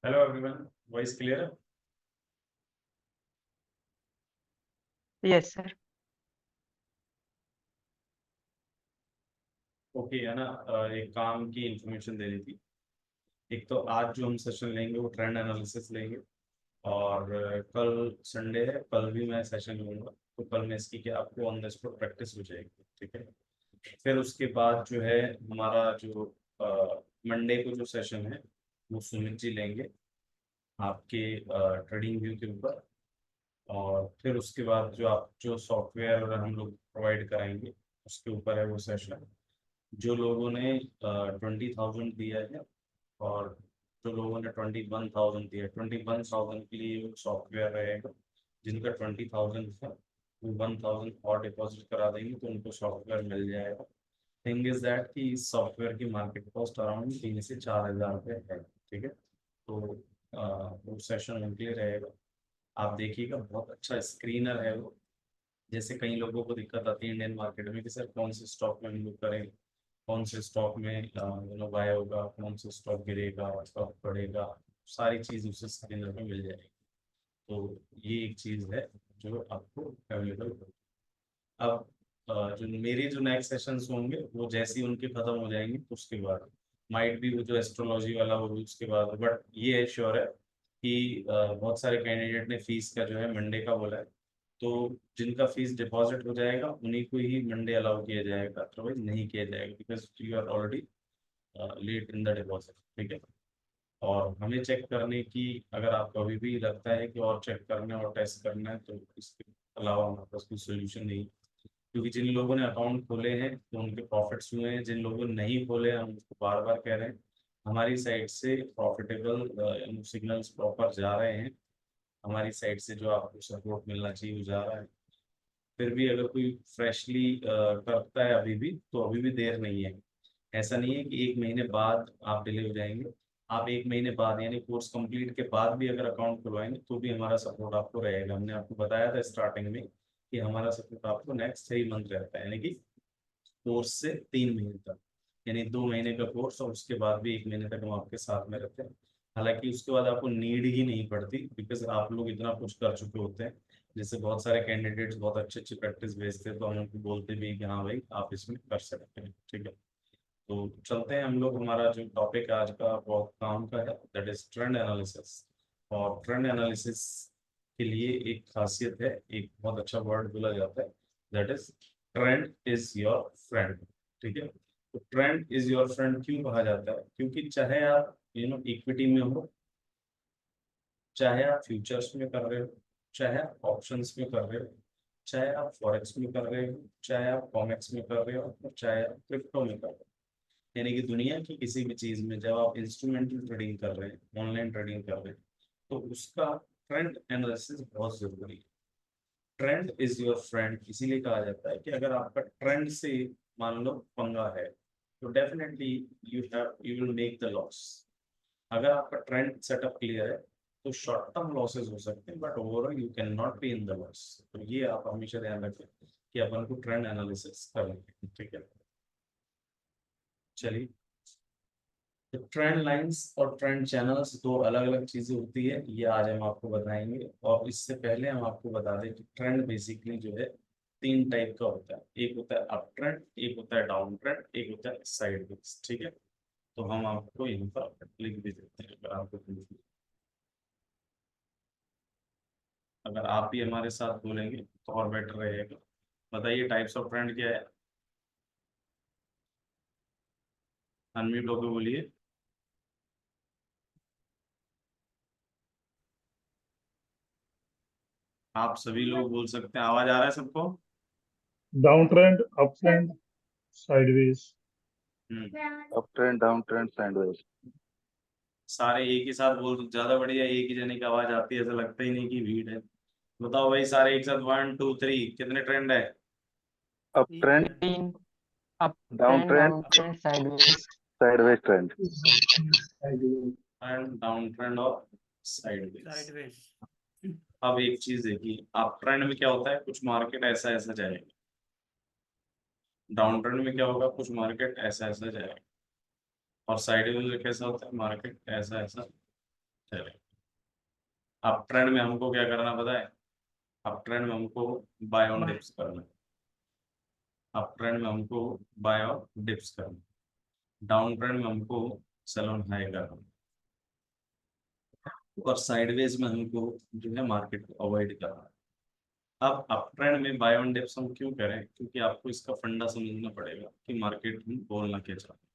Hello everyone, voice clear है? Yes sir. Okay है ना। एक काम की इंफॉर्मेशन देनी थी। एक तो आज जो हम सेशन लेंगे वो ट्रेंड एनालिसिस लेंगे। और कल संडे है, कल भी मैं सेशन लूंगा। तो कल में इसकी क्या आपको ऑन द स्पॉट प्रैक्टिस हो जाएगी, ठीक है। फिर उसके बाद जो है हमारा जो मंडे को जो सेशन है वो सुमित जी लेंगे आपके ट्रेडिंग व्यू के ऊपर। और फिर उसके बाद जो आप जो सॉफ्टवेयर हम लोग प्रोवाइड कराएंगे उसके ऊपर है वो सेशन। जो लोगों ने 20,000 दिया है और जो लोगों ने 21,000 दिया, 21,000 के लिए सॉफ्टवेयर रहेगा। जिनका 20,000 था वो 1,000 और डिपॉजिट करा देंगे तो उनको सॉफ्टवेयर मिल जाएगा। थिंग इज दैट कि इस सॉफ्टवेयर की मार्केट कॉस्ट अराउंड 3 से 4 हज़ार रुपये है, ठीक है। तो वो सेशन उनके लिए रहेगा। आप देखिएगा, बहुत अच्छा स्क्रीनर है वो। जैसे कई लोगों को दिक्कत आती है इंडियन मार्केट में कि सर कौन से स्टॉक में हम लोग करें, कौन से स्टॉक में बाय होगा, कौन से स्टॉक गिरेगा, स्टॉक बढ़ेगा। सारी चीज़ उसे स्क्रीनर में मिल जाएगी। तो ये एक चीज़ है जो आपको अवेलेबल होगी। अब जो मेरे जो नेक्स्ट सेशंस होंगे वो जैसे ही उनके खत्म हो जाएंगे तो उसके बाद माइट भी वो जो एस्ट्रोलॉजी वाला वो भी उसके बाद। बट ये है श्योर है कि बहुत सारे कैंडिडेट ने फीस का जो है मंडे का बोला है। तो जिनका फीस डिपॉजिट हो जाएगा उन्हीं को ही मंडे अलाउ किया जाएगा, अदरवाइज नहीं किया जाएगा, because you are already late in the deposit, ठीक है। और हमें चेक करने की, अगर आपको अभी भी लगता है कि और चेक करना है और टेस्ट करना है तो इसके अलावा हमारे पास कोई सोल्यूशन नहीं। क्योंकि जिन लोगों ने अकाउंट खोले हैं तो उनके प्रॉफिट्स हुए हैं, जिन लोगों ने नहीं खोले हम उसको बार बार कह रहे हैं हमारी साइड से प्रॉफिटेबल सिग्नल्स प्रॉपर जा रहे हैं। हमारी साइड से जो आपको सपोर्ट मिलना चाहिए वो जा रहा है। फिर भी अगर कोई फ्रेशली करता है अभी भी तो अभी भी देर नहीं है। ऐसा नहीं है कि 1 महीने बाद आप डिले हो जाएंगे। आप 1 महीने बाद यानी कोर्स कंप्लीट के बाद भी अगर अकाउंट खुलवाएंगे तो भी हमारा सपोर्ट आपको रहेगा। हमने आपको बताया था स्टार्टिंग में कि हमारा सपोर्ट आपको नेक्स्ट 3 मंथ रहता है, यानी कि कोर्स से 3 महीने तक। यानी 2 महीने का कोर्स और उसके बाद भी 1 महीने तक हम आपके साथ में रहते हैं। हालांकि उसके बाद आपको नीड ही नहीं पड़ती बिकॉज आप लोग इतना कुछ कर चुके होते हैं। जैसे बहुत सारे कैंडिडेट्स बहुत अच्छी अच्छी प्रैक्टिस भेजते हैं तो हम उनको बोलते भी हैं कि हाँ भाई आप इसमें कर सकते हैं, ठीक है। तो चलते हैं हम लोग। हमारा जो टॉपिक है आज का बहुत काम का है, दैट इज ट्रेंड एनालिसिस। और ट्रेंड एनालिसिस के लिए एक खासियत है, एक बहुत अच्छा वर्ड बोला जाता है, that is trend is your friend, ठीक है। तो ट्रेंड इज योर फ्रेंड क्यों कहा जाता है? क्योंकि चाहे आप इक्विटी में हो, चाहे आप फ्यूचर्स में कर रहे हो, चाहे आप ऑप्शंस में कर रहे हो, चाहे आप फॉरेक्स में कर रहे हो, चाहे आप कॉमेक्स में कर रहे हो, और चाहे आप क्रिप्टो में कर रहे हो, यानी कि दुनिया की किसी भी चीज में जब आप इंस्ट्रूमेंटल ट्रेडिंग कर रहे हैं, ऑनलाइन ट्रेडिंग कर रहे हैं, तो उसका ट्रेंड एनालिसिस बहुत जरूरी है। ट्रेंड इज योर फ्रेंड इसीलिए कहा जाता है कि अगर आपका ट्रेंड से मान लो पंगा है तो definitely you will make the loss. अगर आपका ट्रेंड सेटअप क्लियर है तो शॉर्ट टर्म लॉसेस हो सकते हैं but overall you can not be in the loss. तो ये आप हमेशा ध्यान रखें कि अपन को ट्रेंड एनालिसिस करेंगे, ठीक है। चलिए, तो ट्रेंड लाइंस और ट्रेंड चैनल्स दो अलग अलग चीजें होती है, ये आज हम आपको बताएंगे। और इससे पहले हम आपको बता दें कि ट्रेंड बेसिकली जो है 3 टाइप का होता है। एक होता है अप ट्रेंड, एक होता है डाउन ट्रेंड, एक होता है साइड वेज, ठीक है। तो हम आपको यहाँ पर लिख भी देते हैं अगर आपको अगर आप भी हमारे साथ बोलेंगे तो और बेटर रहेगा। बताइए टाइप्स ऑफ ट्रेंड क्या है? अनम्यूट होकर बोलिए। आप सभी लोग बोल सकते हैं, आवाज आ रहा है सबको? Down trend, up trend, sideways. Hmm. Up trend, down trend, sideways. सारे एक ही साथ बोल, ज्यादा बढ़िया। एक ही जने की आवाज आती है, ऐसा लगता ही नहीं कि भीड़ है। बताओ भाई सारे एक साथ, 1 2 3, कितने ट्रेंड है? अप ट्रेंड, तीन। Up down trend, trend, down trend, sideways. Sideways trend. And down trend और साइडवेज। अब एक चीज देखिए, आप ट्रेंड में क्या होता है, कुछ मार्केट ऐसा ऐसा जाएगा। डाउन ट्रेंड में क्या होगा, कुछ मार्केट ऐसा ऐसा जाएगा। और साइडवेज में कैसा होता है, मार्केट ऐसा ऐसा चलिए, अप ट्रेंड में हमको क्या करना पता है? अप ट्रेंड में हमको बाय ऑन डिप्स करना है। अप ट्रेंड में हमको बाय ऑन डिप्स करना है। डाउन ट्रेंड में हमको सेल ऑन हाई करना है। और साइडवेज में हमको जो है मार्केट को अवॉइड करना है। अब अप ट्रेंड में बाय ऑन डिप्स हम क्यों करें? क्योंकि आपको इसका फंडा समझना पड़ेगा कि मार्केट में बोलना क्या चाहता है,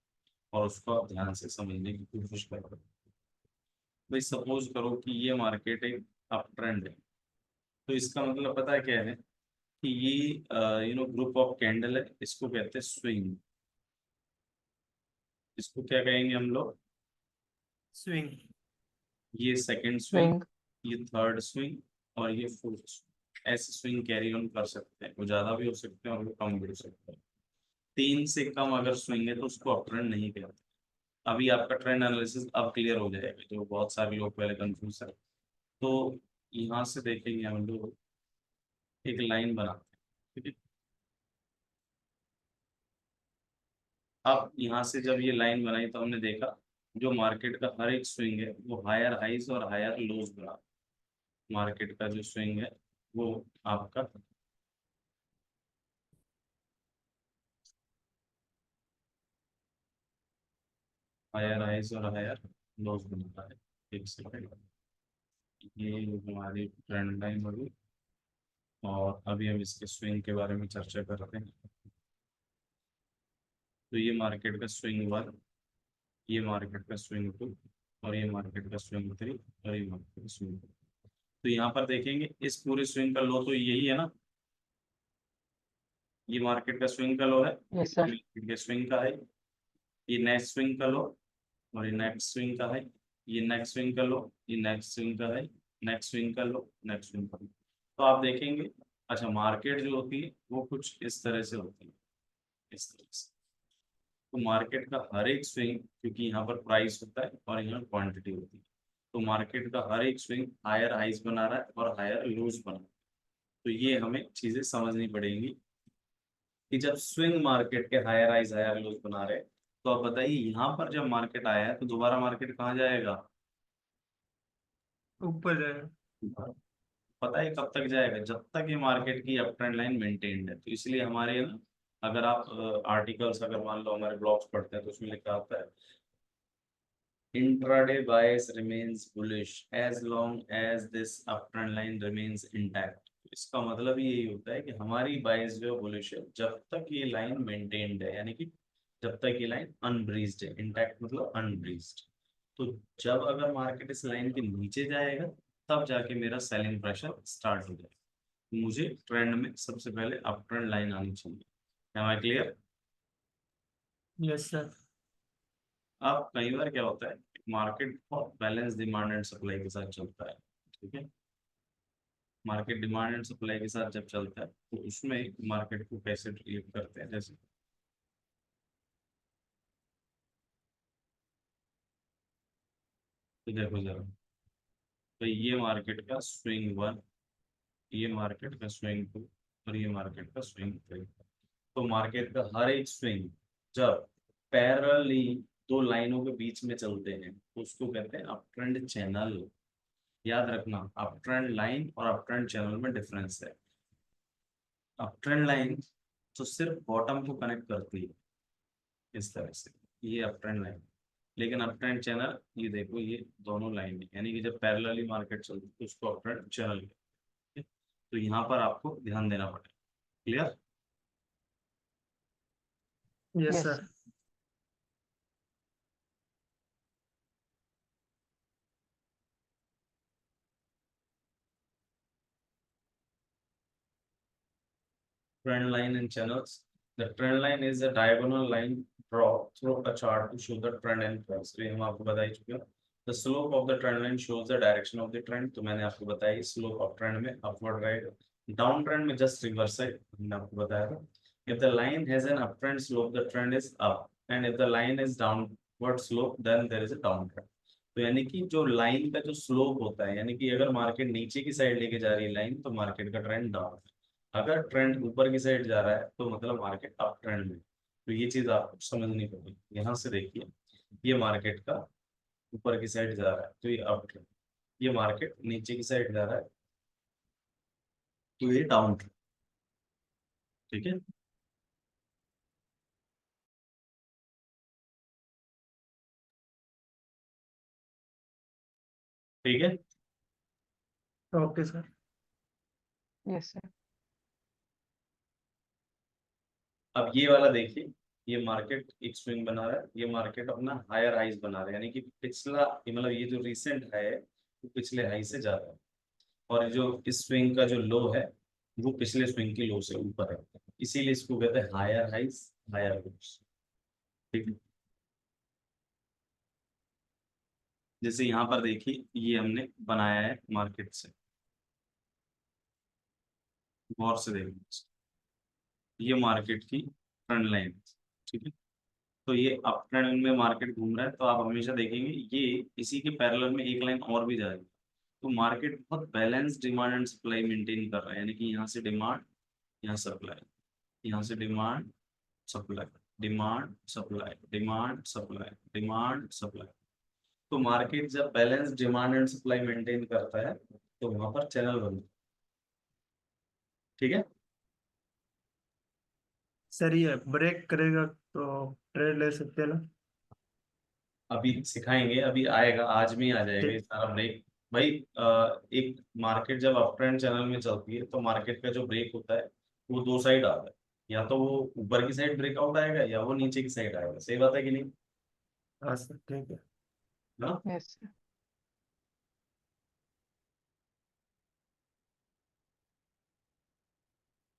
और उसको आप ध्यान से समझने की कोशिश करो। भाई सपोज करो कि ये मार्केट एक अप ट्रेंड है, तो इसका मतलब पता है क्या है कि ये ग्रुप ऑफ कैंडल है, इसको कहते हैं स्विंग। इसको क्या कहेंगे हम लोग? स्विंग। ये सेकंड स्विंग, स्विंग, ये थर्ड स्विंग, और ये फोर्थ स्विंग। ऐसे स्विंग कैरी ऑन कर सकते हैं, वो ज्यादा भी हो सकते हैं और वो कम भी हो सकते हैं। 3 से कम अगर स्विंग है तो उसको अप ट्रेंड नहीं कहते। अभी आपका ट्रेंड एनालिसिस अब क्लियर हो जाएगा, जो बहुत सारे लोग पहले कंफ्यूज है। तो यहाँ से देखेंगे हम लोग एक लाइन बनाते हैं, ठीक है। अब यहाँ से जब ये लाइन बनाई तो हमने देखा जो मार्केट का हर एक स्विंग है वो हायर हाइज और हायर लोज बना। मार्केट का जो स्विंग है वो आपका हायर हाइज और हायर लोज बनता है। एक सेकंड, ये हमारी ट्रेंड लाइन होगी और अभी हम इसके स्विंग के बारे में चर्चा करते हैं। तो ये मार्केट का स्विंग 1, ये मार्केट का स्विंग 2, और ये मार्केट का स्विंग 3, और ये मार्केट का स्विंग 4। तो यहाँ पर देखेंगे इस पूरे स्विंग का लो तो यही है ना, ये मार्केट का स्विंग का लो है, यस सर, मार्केट के स्विंग का है, ये नेक्स्ट स्विंग का लो, और ये नेक्स्ट स्विंग का है, ये नेक्स्ट स्विंग का लो, ये नेक्स्ट स्विंग का है, नेक्स्ट स्विंग का लो, नेक्स्ट स्विंग का लो। तो आप देखेंगे, अच्छा मार्केट जो होती है वो कुछ इस तरह से होती है, इस तरह से। तो मार्केट का हर एक स्विंग, क्योंकि यहाँ पर प्राइस होता है और यहाँ क्वांटिटी होती है, तो मार्केट का हर एक स्विंग हायर हाइज बना रहा है और हायर लोज बना रहा है। तो ये हमें चीजें समझनी पड़ेंगी कि जब स्विंग मार्केट के हायर हाइज हायर लोज बना रहे हैं, तो आप बताइए यहाँ पर जब मार्केट आया है तो दोबारा मार्केट कहाँ जाएगा? ऊपर जाएगा। पता है कब तक जाएगा? जब तक ये मार्केट की अप ट्रेंड लाइन मेंटेन्ड है। तो इसलिए हमारे ना, अगर आप आर्टिकल्स अगर मान लो हमारे ब्लॉग्स पढ़ते हैं तो उसमें लिखा आता है intraday bias remains bullish as long as this uptrend line remains intact। इसका मतलब यही होता है कि हमारी बाइस जो बुलिश है जब तक ये लाइन मेंटेन्ड है, यानी कि जब तक ये लाइन अनब्रीज्ड है। इंटैक्ट मतलब अनब्रीज्ड। तो जब अगर मार्केट इस लाइन के नीचे जाएगा तब जाके मेरा सेलिंग प्रेशर स्टार्ट हो जाएगा। मुझे ट्रेंड में सबसे पहले अप ट्रेंड लाइन आनी चाहिए। Am I clear? Yes sir. अब कई बार क्या होता है, मार्केट बहुत बैलेंस डिमांड एंड सप्लाई के साथ चलता है, ठीक है। मार्केट डिमांड एंड सप्लाई के साथ जब चलता है तो उसमें मार्केट को कैसे ट्रीट करते हैं, जैसे तो देखो जरा, तो ये मार्केट का स्विंग 1, ये मार्केट का स्विंग 2, और ये मार्केट का स्विंग 3। तो मार्केट का हर एक स्विंग जब पैरेलली दो लाइनों के बीच में चलते हैं तो उसको कहते हैं अप ट्रेंड चैनल। याद रखना, अप ट्रेंड लाइन और अप ट्रेंड चैनल में डिफरेंस है। अप ट्रेंड लाइन तो सिर्फ बॉटम को कनेक्ट करती है इस तरह से, ये अप ट्रेंड लाइन। लेकिन अप ट्रेंड चैनल, ये देखो ये दोनों लाइन है, यानी कि जब पैरेलली मार्केट चलती है तो उसको अप ट्रेंड चैनल कहते हैं। तो यहाँ पर आपको ध्यान देना पड़ेगा। Clear? Yes yes sir. Trend line and channels. The trend line is a diagonal line drawn through a chart to show the trend and price। तो ये हम आपको बता ही चुके हैं। The slope of the trend line shows the direction of the trend। तो मैंने आपको बताया slope of trend में upward रहेगा, down trend में just reverse है, मैंने आपको बताया था। If the line has an uptrend slope, the trend is up, and if the line is downward slope, then there is a downtrend। तो यानी कि जो लाइन का जो स्लोप होता है, यानी कि अगर मार्केट नीचे की साइड लेके जा रही है लाइन, तो मार्केट का ट्रेंड डाउन। अगर ट्रेंड ऊपर की साइड जा रहा है तो मतलब मार्केट अप ट्रेंड में। तो ये चीज आपको समझनी पड़ेगी। यहाँ से देखिए, ये मार्केट का ऊपर की साइड जा रहा है तो ये अप ट्रेंड, ये मार्केट नीचे की साइड जा रहा है तो ये डाउन ट्रेंड। ठीक है, ठीक है। Okay sir. Yes, sir. अब ये वाला देखिए, ये मार्केट एक स्विंग बना रहा है, ये मार्केट अपना हायर हाइज बना रहा है, यानी कि पिछला मतलब ये जो रिसेंट है वो पिछले हाई से ज्यादा है, और जो इस स्विंग का जो लो है वो पिछले स्विंग के लो से ऊपर है, इसीलिए इसको कहते हैं हायर हाइज हायर लोस। ठीक है, जैसे यहाँ पर देखिए ये हमने बनाया है मार्केट से, गौर से देखिए, ये मार्केट की ट्रेंड लाइन। ठीक है, तो ये अप ट्रेंड में मार्केट घूम रहा है, तो आप हमेशा देखेंगे ये इसी के पैरेलल में एक लाइन और भी जाएगी, तो मार्केट बहुत balance demand and supply maintain कर रहा है, यानी कि यहाँ से डिमांड, यहाँ सप्लाई, यहाँ से demand supply, demand supply, demand supply, demand supply. तो मार्केट जब balance demand and supply maintain करता है तो वहां पर चैनल बनता है। ठीक है, सर ये ब्रेक करेगा तो ट्रेड ले सकते हैं ना? अभी सिखाएंगे, अभी आएगा, आज में ही आ जाएगा ये ठीक। सारा ब्रेक। भाई एक मार्केट जब अप ट्रेंड चैनल में चलती है तो मार्केट का जो ब्रेक होता है वो दो साइड आता है, या तो वो ऊपर की साइड ब्रेकआउट आएगा या वो नीचे की साइड आएगा। सही बात है कि नहीं? हाँ सर, ठीक है। ना, Yes, sir.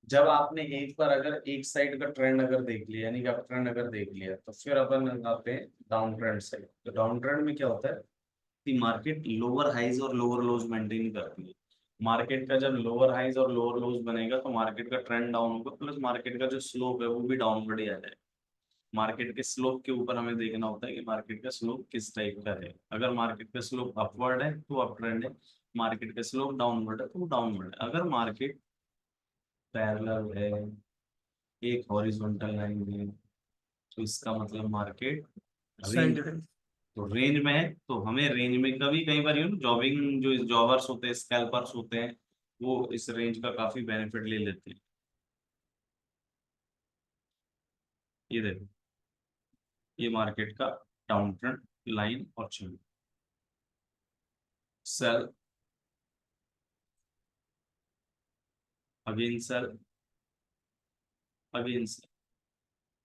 जब आपने एक बार अगर एक साइड का ट्रेंड अगर देख लिया, यानी कि अप ट्रेंड अगर देख लिया, तो फिर अपन आते हैं डाउन ट्रेंड साइड। तो डाउन ट्रेंड में क्या होता है कि मार्केट लोअर हाइज और लोअर लोज मेंटेन करती है। मार्केट का जब लोअर हाइज और लोअर लोज बनेगा तो मार्केट का ट्रेंड डाउन होगा, प्लस मार्केट का जो स्लोप है वो भी डाउनवर्ड ही आ जाएगा। मार्केट के स्लोप के ऊपर हमें देखना होता है कि मार्केट का स्लोप किस टाइप का है। अगर मार्केट का स्लोप अपवर्ड है तो अप ट्रेंड है, मार्केट का स्लोप डाउनवर्ड है तो वो डाउनवर्ड है। अगर मार्केट पैरेलल है, एक हॉरिजॉन्टल लाइन है, तो इसका मतलब मार्केट रेंज, साइड तो रेंज में है। तो हमें रेंज में कभी कई बार जॉबिंग जो जॉबर्स होते हैं, स्कैल्पर्स होते हैं, वो इस रेंज का काफी बेनिफिट ले लेते हैं। ये देखो, ये मार्केट का डाउन ट्रेंड लाइन और channel, sell, again sell, again sell.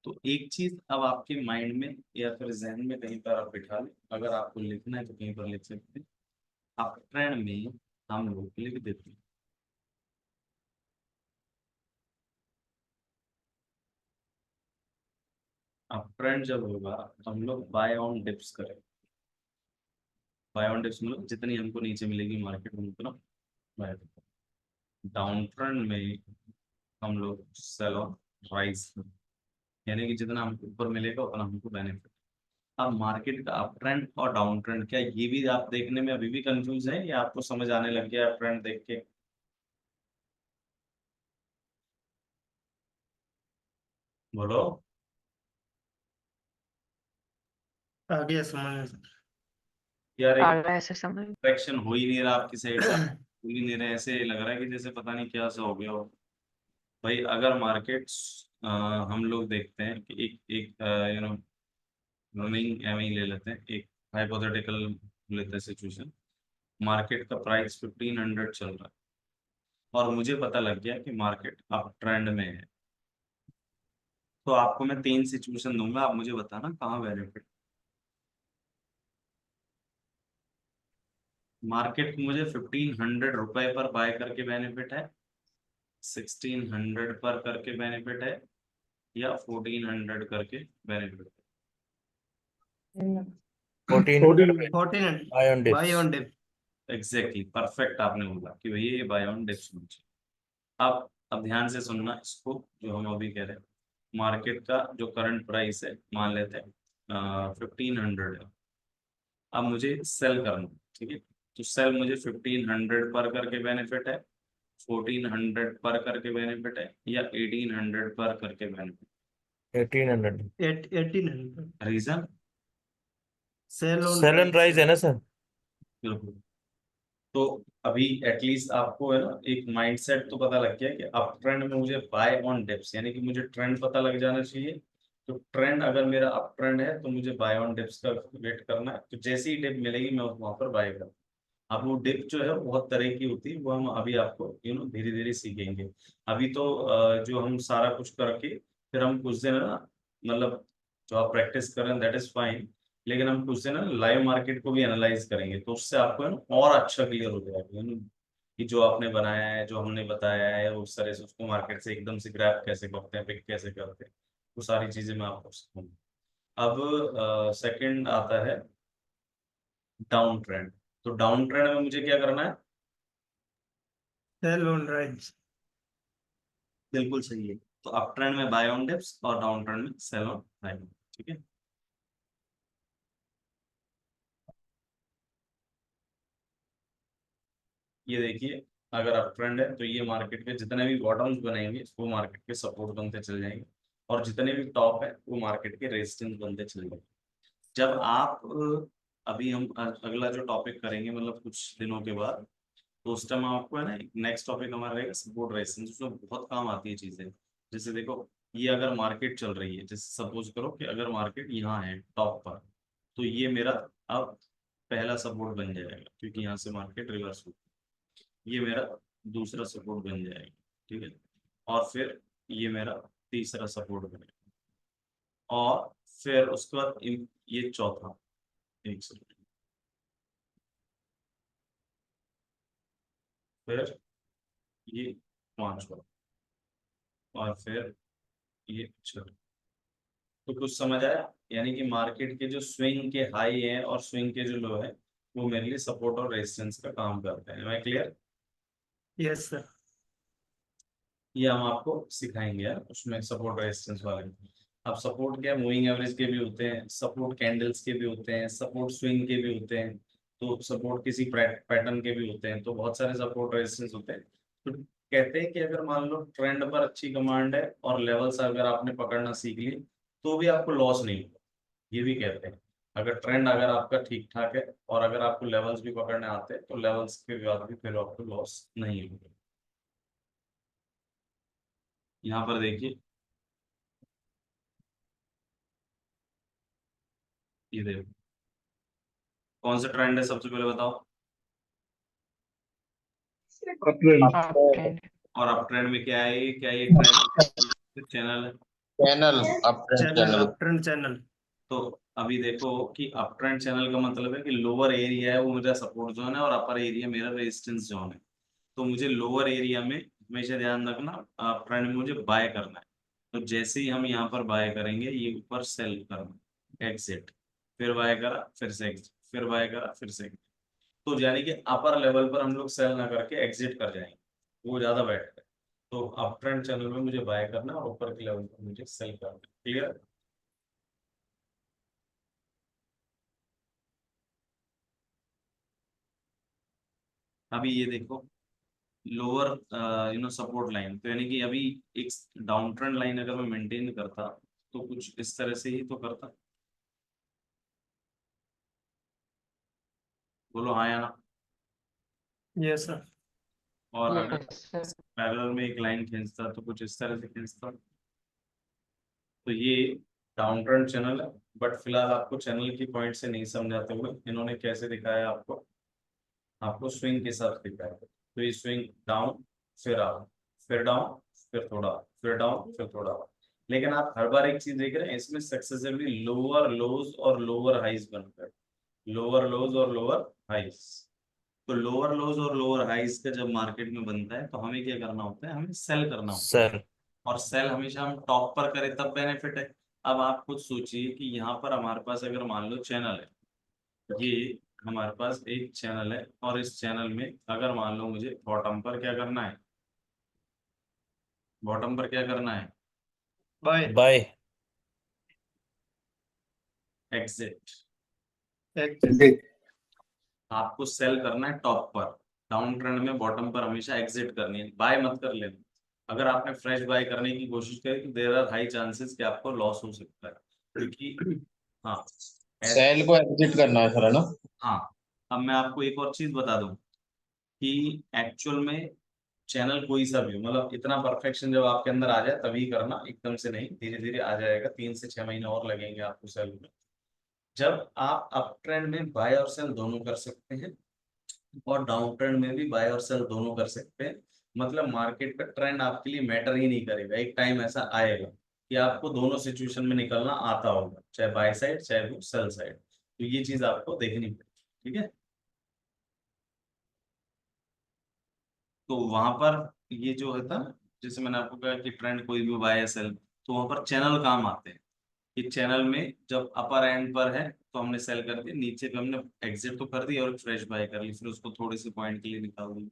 तो एक चीज अब आपके माइंड में या फिर जहन में कहीं पर आप बिठा लें, अगर आपको लिखना है तो कहीं पर लिख सकते हैं। अप ट्रेंड में हम लोग लिख देते हैं अप ट्रेंड जब होगा तो हम लोग बाय ऑन डिप्स करें। बाय ऑन डिप्स मतलब जितनी हमको नीचे मिलेगी मार्केट में उतना बाय। डाउन ट्रेंड में हम लोग सेल ऑन राइज, यानी कि जितना हमको ऊपर मिलेगा उतना हमको बेनिफिट। अब मार्केट का अप ट्रेंड और डाउन ट्रेंड, क्या ये भी आप देखने में अभी भी कंफ्यूज है या आपको समझ आने लग गया अप ट्रेंड देख के? बोलो। आगे समझ सर। यार एक आगे ऐसे समझ। ट्रैक्शन हो ही नहीं रहा आपकी साइड से, हो ही नहीं रहा, ऐसे लग रहा है कि जैसे पता नहीं क्या सा हो गया हो। भाई अगर मार्केट्स हम लोग देखते हैं कि एक एक रनिंग एवं ले लेते हैं, एक हाइपोथेटिकल लेते हैं सिचुएशन। मार्केट का प्राइस 1500 चल रहा है और मुझे पता लग गया कि मार्केट अप ट्रेंड में है, तो आपको मैं 3 सिचुएशन दूंगा, आप मुझे बताना कहाँ बेनिफिट। मार्केट मुझे 1500 पर बाय करके बेनिफिट है, 1600 पर करके बेनिफिट है, या 1400 करके benefit 1400 14 buy on dips. Buy on dip. है। एग्जैक्टली परफेक्ट आपने बोला कि भैया ये बाय ऑन डिप्स होना चाहिए। अब ध्यान से सुनना इसको जो हम अभी कह रहे हैं। मार्केट का जो करंट प्राइस है मान लेते हैं 1500 है। अब मुझे सेल करना है, ठीक है, तो सेल मुझे 1500 पर करके बेनिफिट है, 1400 पर करके बेनिफिट है, या 1800 पर करके benefit. 1800. 1800। Reason? Sell on sell and rise है ना सर? बिल्कुल। तो अभी एटलीस्ट आपको है ना एक माइंडसेट तो पता लग गया कि अप ट्रेंड में मुझे बाय ऑन डिप्स, यानी कि मुझे ट्रेंड पता लग जाना चाहिए। तो ट्रेंड अगर मेरा अप ट्रेंड है तो मुझे बाय ऑन डिप्स का वेट करना है, तो जैसे ही डिप मिलेगी मैं वहां पर बाय करूँ। अब वो डिप जो है वो बहुत तरह की होती है, वो हम अभी आपको धीरे धीरे सीखेंगे। अभी तो जो हम सारा कुछ करके फिर हम कुछ दिन है ना, मतलब जो आप प्रैक्टिस कर रहे हैं दैट इज फाइन, लेकिन हम कुछ दिन लाइव मार्केट को भी एनालाइज करेंगे, तो उससे आपको है ना और अच्छा क्लियर हो जाएगा कि जो आपने बनाया है, जो हमने बताया है, उस तरह से उसको मार्केट से एकदम से ग्रैब कैसे करते हैं, पिक कैसे करते हैं, वो सारी चीजें मैं आपको सिखाऊंगा। अब सेकंड आता है डाउन ट्रेंड। तो डाउन ट्रेंड में मुझे क्या करना है? Sell on rise. बिल्कुल सही है। तो अप ट्रेंड में बाय ऑन डिप्स और डाउन ट्रेंड में सेल ऑन बाय। ठीक है। ये देखिए, अगर अप ट्रेंड है तो ये मार्केट के जितने भी बॉटम्स बनेंगे वो मार्केट के सपोर्ट बनते चले जाएंगे, और जितने भी टॉप है वो मार्केट के रेजिस्टेंस बनते चले जाएंगे। जब आप अभी हम अगला जो टॉपिक करेंगे मतलब कुछ दिनों के बाद, तो उस टाइम आपको है ना नेक्स्ट टॉपिक हमारा रहेगा सपोर्ट रेजिस्टेंस, उसमें बहुत काम आती है चीजें। जैसे देखो, ये अगर मार्केट चल रही है, जैसे सपोज करो कि अगर मार्केट यहाँ है टॉप पर, तो ये मेरा अब पहला सपोर्ट बन जाएगा, क्योंकि यहाँ से मार्केट रिवर्स होती है। ये मेरा दूसरा सपोर्ट बन जाएगा। ठीक है। और फिर ये मेरा तीसरा सपोर्ट बनेगा, और फिर उसके बाद ये चौथा। एक सेकंड। फिर ये पांचवा, और फिर ये छठा। तो कुछ समझ आया? यानी कि मार्केट के जो स्विंग के हाई है और स्विंग के जो लो है, वो मेरे लिए सपोर्ट और रेजिस्टेंस का काम करते हैं। मैं क्लियर? Yes sir. ये हम आपको सिखाएंगे यार, उसमें सपोर्ट रेजिस्टेंस वाले। अब सपोर्ट क्या, मूविंग एवरेज के भी होते हैं, सपोर्ट कैंडल्स के भी होते हैं, सपोर्ट स्विंग के भी होते हैं, तो सपोर्ट किसी पैटर्न के भी होते हैं, तो बहुत सारे सपोर्ट रेजिस्टेंस होते हैं। तो कहते हैं कि अगर मान लो ट्रेंड पर अच्छी कमांड है और लेवल्स अगर आपने पकड़ना सीख लिए, तो भी आपको लॉस नहीं होगा। ये भी कहते हैं, अगर ट्रेंड अगर आपका ठीक ठाक है और अगर आपको लेवल्स भी पकड़ने आते हैं, तो लेवल्स के बाद भी फिर आपको लॉस नहीं होगा। यहाँ पर देखिए, ये देखो कौन सा ट्रेंड है, सबसे पहले बताओ। uptrend, Uptrend. और अप ट्रेंड में क्या है, ये क्या है, ये ट्रेंड चैनल है। Channel up trend channel channel up trend channel. तो अभी देखो कि अप ट्रेंड चैनल का मतलब है कि लोअर एरिया है वो मेरा सपोर्ट जोन है और अपर एरिया मेरा रेजिस्टेंस जोन है। तो मुझे लोअर एरिया में हमेशा ध्यान रखना, अप ट्रेंड में मुझे बाय करना है। तो जैसे ही हम यहाँ पर बाय करेंगे, ये ऊपर सेल करना, एग्जिट, फिर बाय करा, फिर से एग्जिट, फिर बाय करा, फिर से exit। तो यानी कि अपर लेवल पर हम लोग सेल ना करके एग्जिट कर जाएंगे, वो ज्यादा बेटर है। तो अप ट्रेंड चैनल में मुझे बाय करना और ऊपर के लेवल पर मुझे सेल करना। क्लियर? अभी ये देखो, लोअर सपोर्ट लाइन, तो यानी कि अभी एक डाउन ट्रेंड लाइन अगर मैं मेंटेन करता, तो कुछ इस तरह से ही तो करता। बोलो हाँ या ना। Yes sir. और अगर Yes, sir. पैरेलल में एक लाइन खींचता तो कुछ इस तरह से खींचता। तो ये डाउन ट्रेंड चैनल है, बट फिलहाल आपको चैनल की पॉइंट से नहीं समझाते हुए इन्होंने कैसे दिखाया आपको, आपको स्विंग के साथ दिखाया। तो ये स्विंग डाउन, फिर अप, फिर डाउन, फिर थोड़ा, फिर डाउन, फिर थोड़ा। लेकिन आप हर बार एक चीज देख रहे हैं, इसमें सक्सेसिवली लोअर लोज और लोअर हाइज बनकर, लोअर लोज और लोअर हाइज। तो लोअर लोज और लोअर हाइज का जब मार्केट में बनता है, तो हमें क्या करना होता है, हमें सेल करना होता है। सर और सेल हमेशा हम टॉप पर करें तब बेनिफिट है। अब आप खुद सोचिए कि यहाँ पर हमारे पास अगर मान लो चैनल है, ये हमारे पास एक चैनल है, और इस चैनल में अगर मान लो मुझे बॉटम पर क्या करना है, बॉटम पर क्या करना है, बाय। बाय। एग्जिट। एग्जिट। आपको सेल करना है टॉप पर, डाउन ट्रेंड में बॉटम पर हमेशा एग्जिट करनी है, बाय मत कर लेना। अगर आपने फ्रेश बाय करने की कोशिश करी तो देयर आर हाई चांसेस कि आपको लॉस हो सकता है, क्योंकि हाँ, सेल को एग्जिट करना है सर, है ना? हाँ, अब मैं आपको एक और चीज बता दूं कि एक्चुअल में चैनल कोई सा भी हो, मतलब इतना परफेक्शन जब आपके अंदर आ जाए तभी करना, एकदम से नहीं, धीरे धीरे आ जाएगा, 3 से 6 महीने और लगेंगे आपको सेल में। जब आप अप ट्रेंड में बाय और सेल दोनों कर सकते हैं और डाउन ट्रेंड में भी बाय और सेल दोनों कर सकते हैं, मतलब मार्केट का ट्रेंड आपके लिए मैटर ही नहीं करेगा। एक टाइम ऐसा आएगा कि आपको दोनों सिचुएशन में निकलना आता होगा, चाहे बाय साइड चाहे वो सेल साइड, तो ये चीज आपको देखनी पड़ेगी, ठीक है। तो वहां पर ये जो है था, जैसे मैंने आपको कहा कि ट्रेंड कोई भी बाय या सेल, तो वहां पर चैनल काम आते हैं। कि चैनल में जब अपर एंड पर है तो हमने सेल कर दिया, नीचे पे हमने एग्जिट तो कर दी और फ्रेश बाय कर ली, फिर उसको थोड़े से पॉइंट के लिए निकाल दी।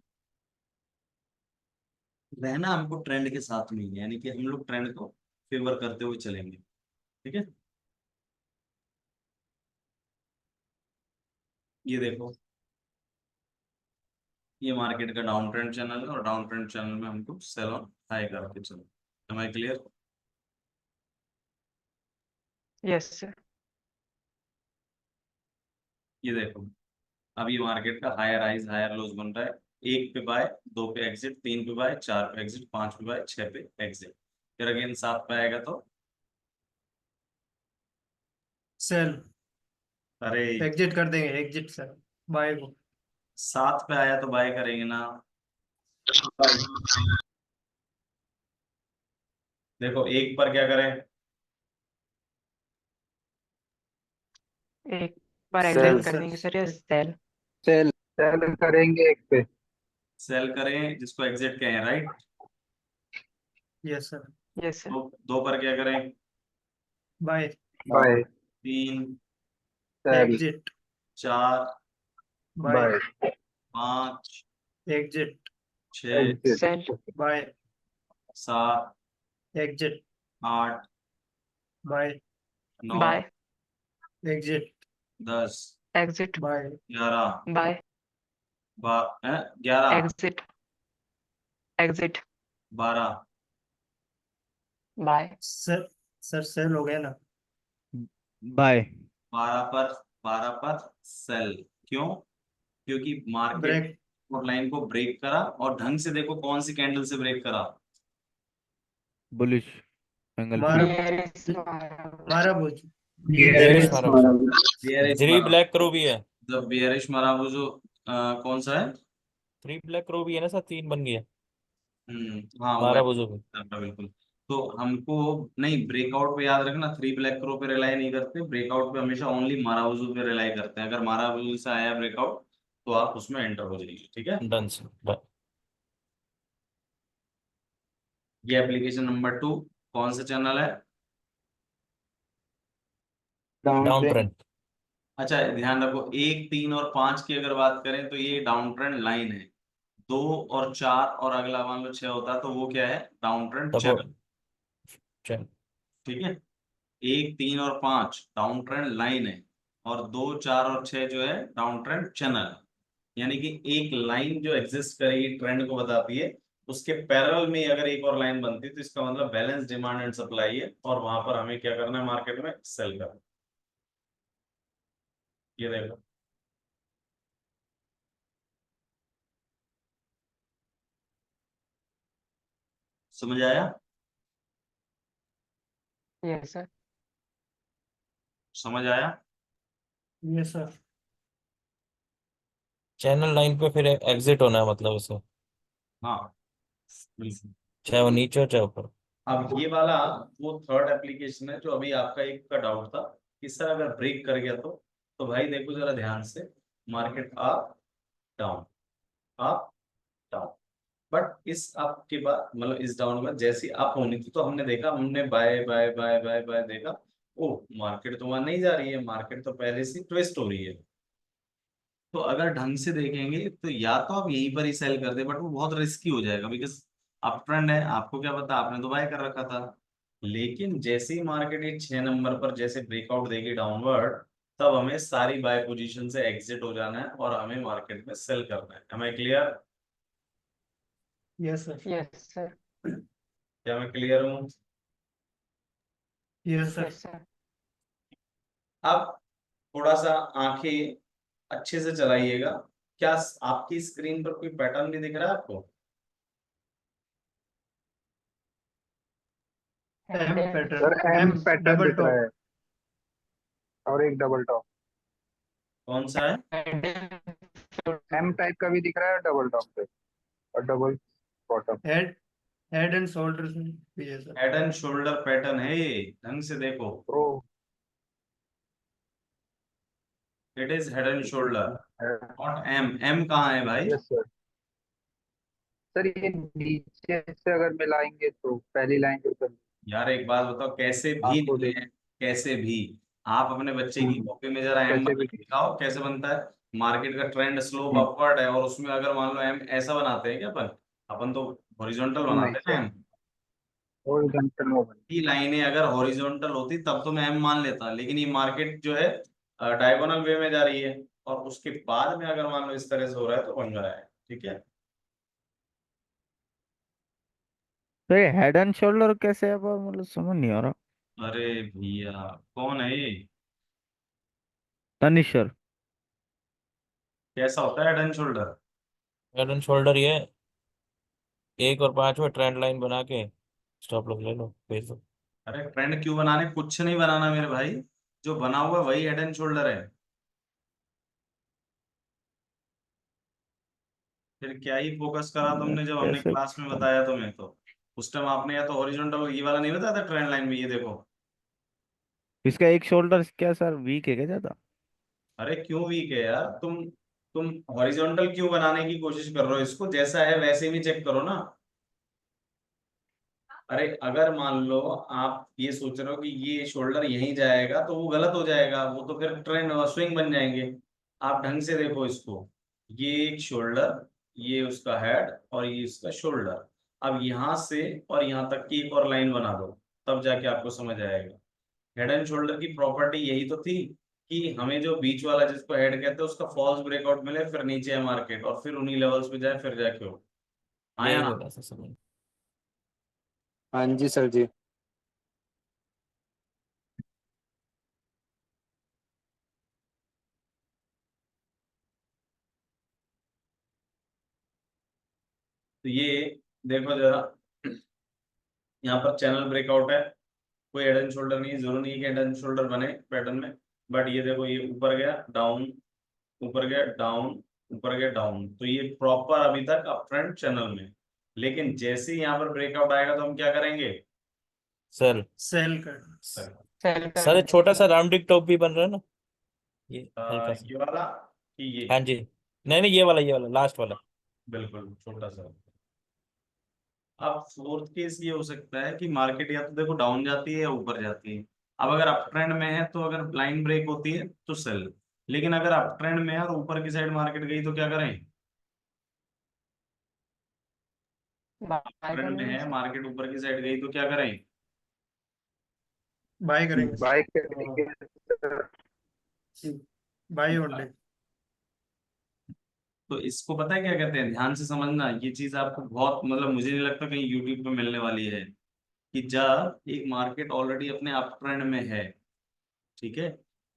रहना हमको ट्रेंड के साथ में ही है, यानी कि हम लोग ट्रेंड को फेवर करते हुए चलेंगे, ठीक है। ये देखो, ये मार्केट का डाउन ट्रेंड चैनल है और डाउन ट्रेंड चैनल में हमको सेल ऑन हाई करके चलो। Am I clear? Yes, sir. ये देखो, अब ये मार्केट का हायर हाइज हायर लोज बन रहा है। 1 पे बाय, 2 पे एग्जिट, 3 पे बाय, 4 पे एग्जिट, 5 पे बाय, 6 पे एग्जिट, फिर अगेन 7 पे आएगा तो सेल अरे एग्जिट कर देंगे, एग्जिट सर, बाय को। 7 पे आया तो बाय करेंगे ना। देखो 1 पर क्या करें, एक बार Sell. एग्जिट कर देंगे सर, या सेल? सेल सेल करेंगे एक पे। सेल करें जिसको एग्जिट कहें, right. Yes sir, yes sir. तो 2 पर क्या करें, buy, buy 3, sell exit, 4, buy, buy 5, exit, 6, exit sell, buy, 7, exit, 8, buy, 9, buy, exit, 10, exit, buy, 11, buy, 11, exit, exit, 12, buy, sir sell हो गया ना? बाय। 12 पर सेल। क्यों? क्योंकि मार्केट ब्रेक, लाइन को ब्रेक करा, और ढंग से देखो कौन सी कैंडल से ब्रेक करा, बुलिश एंगल मारा पे। बेयरिश मारा बोझ, बेयरिश बेयरिश, मारा बियरिश थ्री ब्लैक क्रो भी है। जब बियरिश मारा वो जो कौन सा है, थ्री ब्लैक क्रो भी है ना सर, 3 बन गया हाँ वो मारा बुजो पे। बिल्कुल। तो हमको नहीं, ब्रेकआउट पे याद रखना, 3 ब्लैक क्रो पे रिलाई नहीं करते, ब्रेकआउट पे हमेशा ओनली मारावजू पे रिलाई करते हैं। अगर मारावजू से आया ब्रेकआउट तो आप उसमें एंटर हो जाइए, ठीक है। डन से डन। ये एप्लीकेशन नंबर 2 कौन सा चैनल है? Down trend. अच्छा ध्यान रखो, 1, 3 और 5 की अगर बात करें तो ये डाउन ट्रेंड लाइन है। 2 और 4 और अगला मान लो 6 होता तो वो क्या है, डाउन ट्रेंड सपोर्ट चैनल, चैन। ठीक है। 1, 3 और 5 डाउन ट्रेंड लाइन है, और 2, 4 और 6 जो है डाउन ट्रेंड चैनल है। यानी कि एक लाइन जो एग्जिस्ट करेगी ट्रेंड को बताती है, उसके पैरेलल में अगर एक और लाइन बनती है तो इसका मतलब बैलेंस डिमांड एंड सप्लाई है, और वहां पर हमें क्या करना है, मार्केट में सेल करना। ये देखो, समझ आया? Yes sir. समझ आया? यस सर, चैनल लाइन पे फिर एग्जिट होना है मतलब उसे, हाँ बिल्कुल। चाहे वो नीचे हो चाहे ऊपर। अब ये वाला वो थर्ड एप्लीकेशन है जो अभी आपका एक का डाउट था कि सर अगर ब्रेक कर गया तो भाई देखो जरा ध्यान से, market up down up down, but इस अप के बाद मतलब इस डाउन के बाद जैसी अप होनी थी तो हमने देखा, हमने buy buy buy buy buy देखा, ओ मार्केट तो वहां नहीं जा रही है, मार्केट तो पहले से ट्विस्ट हो रही है। तो अगर ढंग से देखेंगे तो या तो आप यहीं पर ही सेल कर दे, बट वो बहुत रिस्की हो जाएगा, बिकॉज अप ट्रेंड है, आपको क्या पता, आपने तो बाय कर रखा था। लेकिन जैसे ही मार्केट एक 6 नंबर पर जैसे ब्रेकआउट देगी डाउनवर्ड, तब हमें सारी बाय पोजीशन से एग्जिट हो जाना है और हमें मार्केट में सेल करना है। Am I clear? Yes sir, yes sir. क्या मैं क्लियर हूँ? Yes sir, yes sir. अब थोड़ा सा आंखें अच्छे से चलाइएगा। क्या आपकी स्क्रीन पर कोई पैटर्न भी दिख रहा है आपको? M Head and sir pattern M M pattern double दिख रहा टॉप है और एक डबल टॉप। कौन सा है? head and M shoulder. Type का भी दिख रहा है डबल टॉप पे और double bottom. Head head and shoulder भी है sir. Head and shoulder pattern है ये, ढंग से देखो। Oh it is head and shoulder, not M. M कहाँ है भाई? Yes sir. सर ये नीचे से अगर मिलाएंगे तो पहली लाइन जो सर यार एक बात बताओ, कैसे भी आपको निकले, देख कैसे भी। आप अपने बच्चे की कॉपी में जरा एम कैसे बना भी के दिखाओ कैसे बनता है। मार्केट का ट्रेंड स्लोप हम्म, अपवर्ड है और उसमें अगर मान लो एम ऐसा बनाते हैं क्या अपन? अपन तो हॉरिजॉन्टल नहीं बनाते हैं सर एम। हॉरिजॉन्टल में बने। ये लाइनें अगर हॉरिजॉन्टल होती तब तो मैं एम मान लेता, लेकिन ये मार्केट जो है डायगोनल वे में जा रही है और उसके बाद में अगर मान लो इस तरह से हो रहा है तो बन रहा है। ठीक है। तो ये हेड एंड शोल्डर कैसे है पर मतलब समझ नहीं आ रहा। अरे भैया, कौन है ये? तनिष सर। कैसा होता है head and shoulder? Head and shoulder ये 1 और 5 में ट्रेंड लाइन बना के स्टॉप लॉस ले लो, भेज दो। अरे ट्रेंड क्यों बनाने, कुछ नहीं बनाना मेरे भाई। जो बना हुआ है वही हेड एंड शोल्डर है। फिर क्या ही फोकस करा तुमने जब हमने कैसे क्लास में कौन- बताया तुम्हें तो। उस टाइम आपने या तो हॉरिजॉन्टल ये वाला नहीं बताया था ट्रेंड लाइन में, ये देखो। इसका एक शोल्डर क्या सर वीक है क्या ज्यादा। अरे क्यों वीक है यार? तुम हॉरिजॉन्टल क्यों बनाने की कोशिश कर रहे हो? इसको जैसा है वैसे भी चेक करो ना। अरे अगर मान लो आप ये सोच रहे हो कि ये शोल्डर यहीं जाएगा तो वो गलत हो जाएगा, वो तो फिर ट्रेंड स्विंग बन जाएंगे। आप ढंग से देखो इसको। ये एक शोल्डर, ये उसका हेड और ये इसका शोल्डर। अब यहाँ से और यहाँ तक की एक और लाइन बना दो, तब जाके आपको समझ आएगा। हेड एंड शोल्डर की प्रॉपर्टी यही तो थी कि हमें जो बीच वाला जिसको हेड कहते हैं उसका फॉल्स ब्रेकआउट मिले, फिर नीचे है मार्केट और फिर उन्हीं लेवल्स पे जाए फिर जाके हो। आया यही ना? बोला था समझ। हाँ जी सर जी। तो ये देखो जरा, यहाँ पर चैनल ब्रेकआउट है। कोई हेड एंड शोल्डर नहीं है, जरूरी नहीं है कि हेड एंड शोल्डर बने पैटर्न में। बट ये देखो, ये ऊपर गया डाउन, ऊपर गया डाउन, ऊपर गया डाउन, तो ये प्रॉपर अभी तक अप ट्रेंड चैनल में। लेकिन जैसे ही यहाँ पर ब्रेकआउट आएगा तो हम क्या करेंगे? सर सेल कर। Sell सर ये कर छोटा सा राउंडिंग टॉप भी बन रहा है ना, ये हल्का सा। ये वाला कि ये? हाँ जी। नहीं नहीं, ये वाला लास्ट वाला। बिल्कुल छोटा सा। अब फोर्थ केस ये हो सकता है कि मार्केट या तो देखो डाउन जाती है या ऊपर जाती है। अब अगर अप ट्रेंड में है तो अगर लाइन ब्रेक होती है तो सेल। लेकिन अगर अप ट्रेंड में है और ऊपर की साइड मार्केट गई तो क्या करें? बाय ट्रेंड में करेंगे है, सर। मार्केट ऊपर की साइड गई तो क्या करें? बाय करेंगे बाइक सर। Bye hold. तो इसको पता है क्या कहते हैं? ध्यान से समझना, ये चीज आपको बहुत मतलब मुझे नहीं लगता कहीं यूट्यूब पे मिलने वाली है। कि जब एक मार्केट ऑलरेडी अपने अप ट्रेंड में है, ठीक है,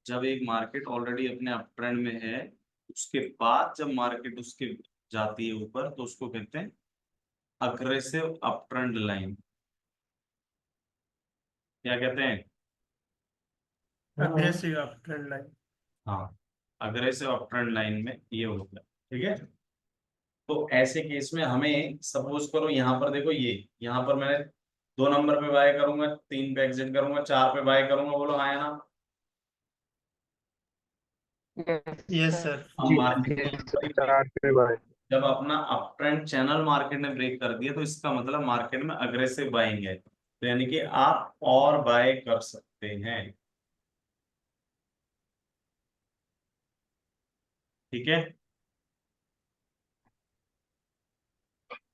जब एक मार्केट ऑलरेडी अपने अप ट्रेंड में है, उसके बाद जब मार्केट उसके जाती है ऊपर तो उसको कहते हैं अग्रेसिव अप ट्रेंड लाइन। क्या कहते हैं? Aggressive up trend line. हाँ, अग्रेसिव अप ट्रेंड लाइन में ये होता है। ठीक है। तो ऐसे केस में हमें सपोज करो यहाँ पर देखो, ये यहाँ पर मैंने 2 नंबर पे बाय करूंगा, 3 पे एग्जिट करूंगा, 4 पे बाय करूंगा, बोलो हाँ या ना? Yes yes sir. सर। अब जी मार्केट ने जी ऊपर सर ही ब्रेक, 4 पे बाय। जब अपना अप ट्रेंड चैनल मार्केट ने ब्रेक कर दिया तो इसका मतलब मार्केट में अग्रेसिव बाइंग है, तो यानी कि आप और बाय कर सकते हैं। ठीक है।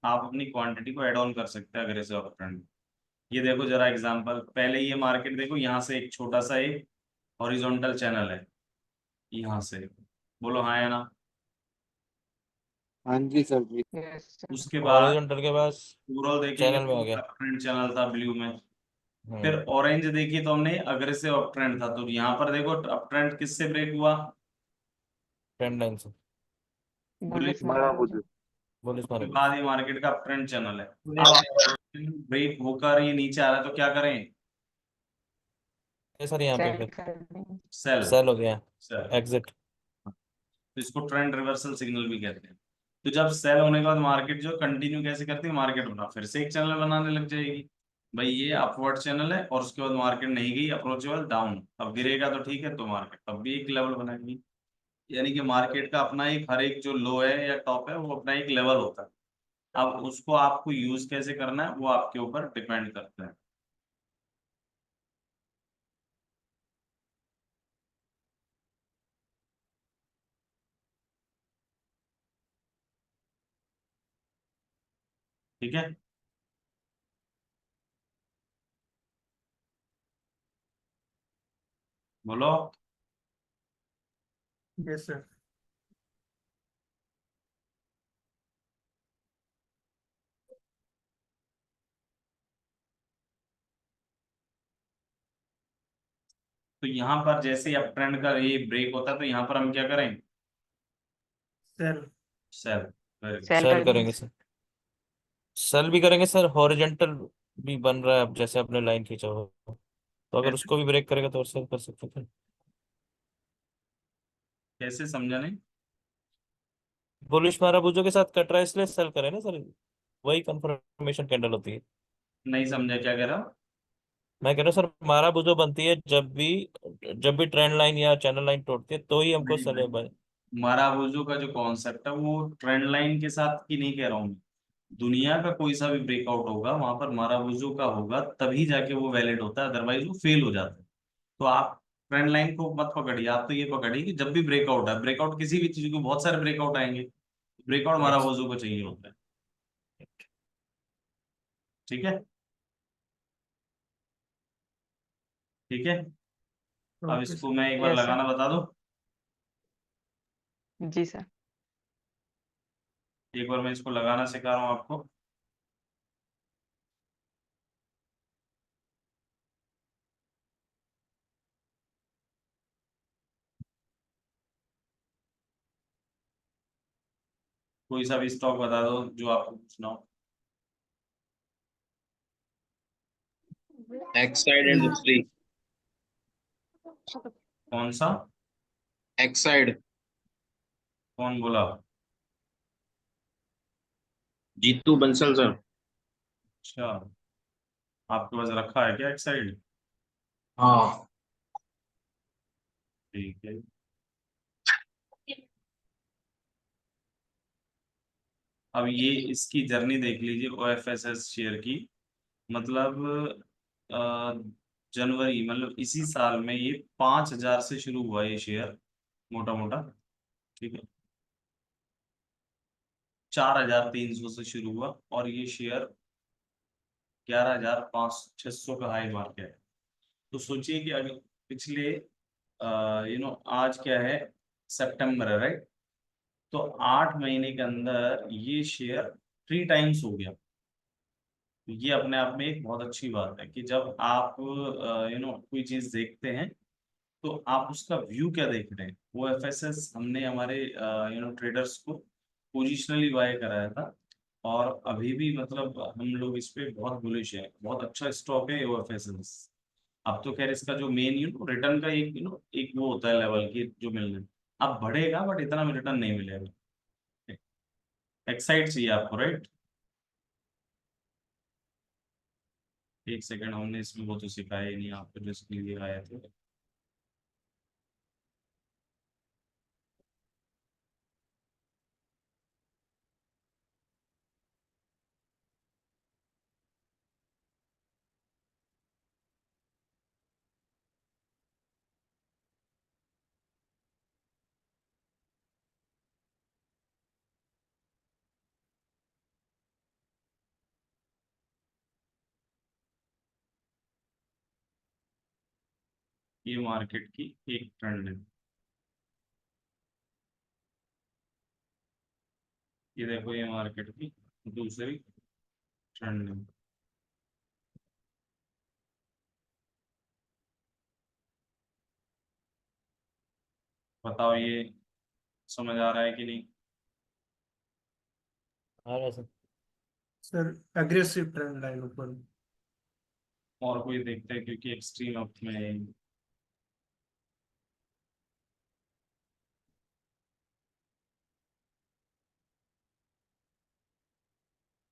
आप अपनी क्वांटिटी को ऐड ऑन कर सकते हैं अग्रेसिव अप ट्रेंड। ये देखो जरा एग्जांपल, पहले ये मार्केट देखो, यहाँ से एक छोटा सा एक हॉरिजॉन्टल चैनल है, यहाँ से, बोलो हाँ या ना? हाँ जी सर जी। Yes sir. उसके बाद हॉरिजॉन्टल के पास ओवरऑल देखेंगे चैनल में तो आ गया। ट्रेंड चैनल था ब्लू में। फिर ऑरेंज देखी तो हमने अग्रेसिव अप ट्रेंड था, तो यहाँ पर देखो अप ट्रेंड किससे ब्रेक हुआ? ट्रेंड लाइन से बुलिश माराबुजू। बुलिश उसके मारो। बाद ये मार्केट का अप ट्रेंड चैनल है। अब ब्रेक होकर ये नीचे आ रहा है तो क्या करें? ये सर यहाँ पे सेल फिर कर देंगे। सेल। सेल हो गया, सेल, एग्जिट। तो इसको ट्रेंड रिवर्सल सिग्नल भी कहते हैं। तो जब सेल होने के बाद मार्केट जो कंटिन्यू कैसे करती है, मार्केट बना फिर से एक चैनल बनाने लग जाएगी। भाई ये अपवर्ड चैनल है और उसके बाद मार्केट नहीं गई अप्रोचेबल डाउन, अब गिरेगा तो ठीक है, तो मार्केट तब भी एक लेवल बनाएगी। यानी कि मार्केट का अपना एक हर एक जो लो है या टॉप है वो अपना एक लेवल होता है। अब उसको आपको यूज कैसे करना है वो आपके ऊपर डिपेंड करता है। ठीक है। बोलो। Yes sir. तो यहाँ पर जैसे अप ट्रेंड का ये ब्रेक होता है तो यहाँ पर हम क्या करें? Sell. Sell. Very good. Sell sell कर देंगे। करेंगे सर, सेल भी करेंगे सर। हॉरिजॉन्टल भी बन रहा है अब, जैसे आपने लाइन खींचा हो, तो अगर कैसे? उसको भी ब्रेक करेगा तो और सेल कर सकते थे। कैसे समझा नहीं? बुलिश मारा भुजो के साथ कट रहा है इसलिए सेल करें ना सर, वही कंफर्मेशन कैंडल होती है। नहीं समझा क्या कह रहा हूँ? मैं कह रहा हूँ सर, मारा भुजो बनती है जब भी ट्रेंड लाइन या चैनल लाइन टूटती है तो ही हमको नहीं सेल। नहीं, माराबूजू का जो कॉन्सेप्ट है वो ट्रेंड लाइन के साथ की नहीं कह रहा हूँ मैं। दुनिया का कोई सा भी ब्रेकआउट होगा वहां पर माराबूजू का होगा तभी जाके वो वैलिड होता है, अदरवाइज वो फेल हो जाता है। तो आप ट्रेंड लाइन को मत पकड़िए, आप तो ये पकड़िए कि जब भी ब्रेकआउट है, ब्रेकआउट किसी भी चीज को बहुत सारे ब्रेकआउट आएंगे, ब्रेकआउट यस। माराबूजू को चाहिए होता है। ठीक है। ठीक है। अब ओके इसको सर। मैं एक बार यस सर। लगाना बता दूं। जी सर। एक बार मैं इसको लगाना सिखा रहा हूँ आपको। कोई सा भी स्टॉक बता दो जो आपको पूछना हो। एक्साइड एंड दूसरी कौन सा? एक्साइड। कौन बोला? जीतू बंसल सर। अच्छा, आपके पास रखा है क्या एक्साइड? हाँ। ठीक है। अब ये इसकी जर्नी देख लीजिए ओएफएसएस शेयर की। मतलब अ, जनवरी मतलब इसी साल में ये 5,000 से शुरू हुआ ये शेयर, मोटा मोटा। ठीक है। 4,300 से शुरू हुआ और ये शेयर 11,500 का हाई मार के है। तो सोचिए कि अगर पिछले आज क्या है, सितंबर है राइट? तो 8 महीने के अंदर ये शेयर 3 टाइम्स हो गया। तो ये अपने आप में एक बहुत अच्छी बात है कि जब आप कोई चीज देखते हैं तो आप उसका व्यू क्या देख रहे हैं। वो एफएसएस हमने हमारे ट्रेडर्स को पोजिशनली बाय कराया था और अभी भी मतलब हम लोग इस पे बहुत बुलिश है, बहुत अच्छा स्टॉक है वो एफएसएस। अब तो खैर इसका जो मेन रिटर्न का एक एक वो होता है लेवल की जो मिलना है। अब बढ़ेगा बट इतना भी रिटर्न नहीं मिलेगा। एक्साइट चाहिए आपको राइट? एक सेकंड, हमने इसमें वो तो सिखाया ही नहीं आपको जो इसके लिए आए थे। ये मार्केट की एक ट्रेंड है। ये देखो ये मार्केट की दूसरी ट्रेंड है। बताओ ये समझ आ रहा है कि नहीं? आ रहा है sir. Sir aggressive trend line ऊपर। और कोई देखते हैं क्योंकि एक्सट्रीम अप में है।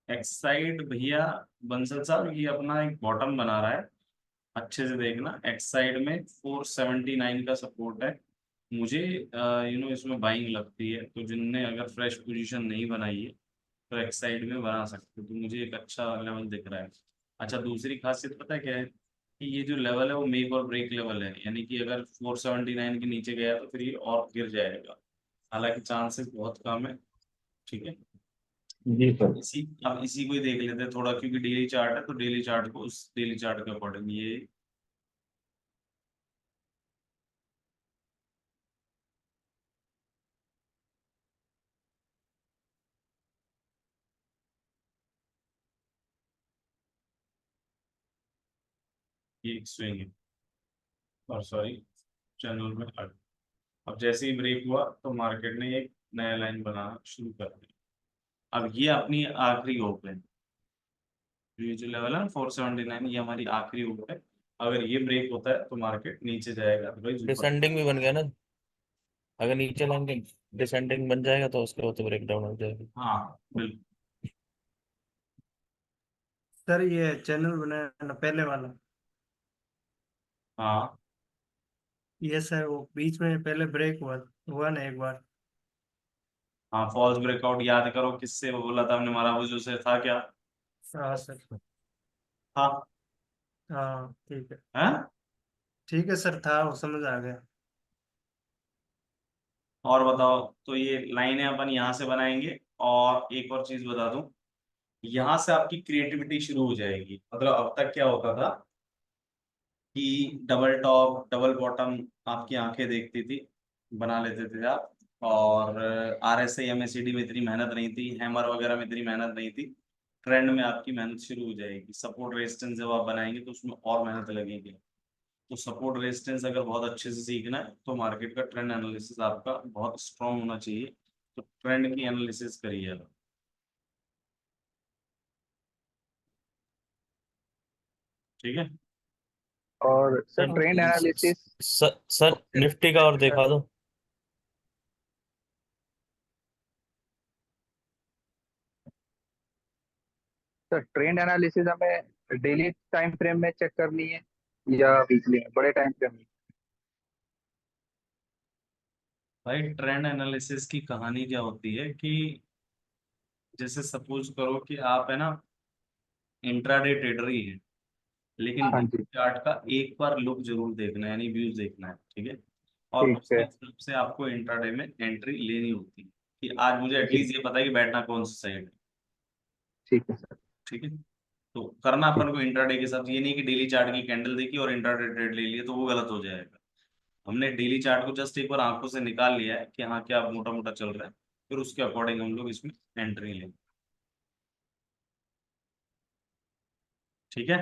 एक्साइड भैया बंसल साहब ये अपना एक बॉटम बना रहा है, अच्छे से देखना। एक्साइड में 479 का सपोर्ट है। मुझे इसमें बाइंग लगती है, तो जिनने अगर फ्रेश पोजीशन नहीं बनाई है तो एक्साइड में बना सकते हो, तो मुझे एक अच्छा लेवल दिख रहा है। अच्छा, दूसरी खासियत पता है क्या है कि ये जो लेवल है वो मेक और ब्रेक लेवल है, यानी कि अगर 479 के नीचे गया तो फिर ये और गिर जाएगा, हालांकि चांसेस बहुत कम है। ठीक है, जी सर। अब इसी को ही देख लेते हैं थोड़ा, क्योंकि डेली चार्ट है तो डेली चार्ट को उस डेली चार्ट के अकॉर्डिंग ये एक स्विंग है, और सॉरी चैनल में हट। अब जैसे ही ब्रेक हुआ तो मार्केट ने एक नया लाइन बनाना शुरू कर दिया। अब ये अपनी आखिरी होप है, ये जो लेवल है 479 ये हमारी आखिरी होप है। अगर ये ब्रेक होता है तो मार्केट नीचे जाएगा, तो भाई ऊपर। डिसेंडिंग भी बन गया ना, अगर नीचे लाएंगे डिसेंडिंग बन जाएगा तो उसके बाद तो ब्रेक डाउन हो जाएगा। हाँ बिल्कुल। सर ये चैनल बनाया ना पहले वाला, हाँ ये सर वो बीच में पहले ब्रेक हुआ हुआ ना एक बार। हाँ, फॉल्स ब्रेकआउट याद करो, किससे वो बोला था हमने, माराबूजो से था क्या? हाँ सर। हाँ। हाँ ठीक है। हैं? ठीक है सर, था वो समझ आ गया। और बताओ, तो ये लाइनें अपन यहाँ से बनाएंगे, और एक और चीज बता दूं, यहाँ से आपकी क्रिएटिविटी शुरू हो जाएगी। मतलब अब तक क्या होता था कि डबल टॉप डबल बॉटम आपकी आंखें देखती थी, बना लेते थे आप, और RSI MACD में इतनी मेहनत नहीं थी, हैमर वगैरह में इतनी मेहनत नहीं थी। ट्रेंड में आपकी मेहनत शुरू हो जाएगी, सपोर्ट रेजिस्टेंस जब आप बनाएंगे तो उसमें और मेहनत लगेगी। तो सपोर्ट रेजिस्टेंस अगर बहुत अच्छे से सीखना है तो मार्केट का ट्रेंड एनालिसिस आपका बहुत स्ट्रांग होना चाहिए, तो ट्रेंड की एनालिसिस करिए आप। ठीक है। और sir trend sir analysis. Sir Nifty का और देखा दो। सर ट्रेंड एनालिसिस हमें डेली टाइम फ्रेम में चेक करनी है या वीकली में, बड़े टाइम फ्रेम में? भाई ट्रेंड एनालिसिस की कहानी क्या होती है कि जैसे सपोज करो कि आप है ना इंट्राडे ट्रेडर ही है, लेकिन हाँ जी। चार्ट का एक बार लुक जरूर देखना है, यानी व्यूज देखना है। ठीक है, और ठीक उसके है। हिसाब से आपको इंट्राडे में एंट्री लेनी होती है, कि आज मुझे जी एटलीस्ट ये पता है कि बैठना कौन सा साइड है। ठीक है सर। ठीक है, तो करना ठीक। अपन को इंट्राडे के साथ, ये नहीं कि डेली चार्ट की कैंडल देखी और इंट्राडे ट्रेड ले लिया, तो वो गलत हो जाएगा। हमने डेली चार्ट को जस्ट एक बार आंखों से निकाल लिया है कि हाँ क्या मोटा मोटा चल रहा है, फिर उसके अकॉर्डिंग हम लोग इसमें एंट्री लें। ठीक है।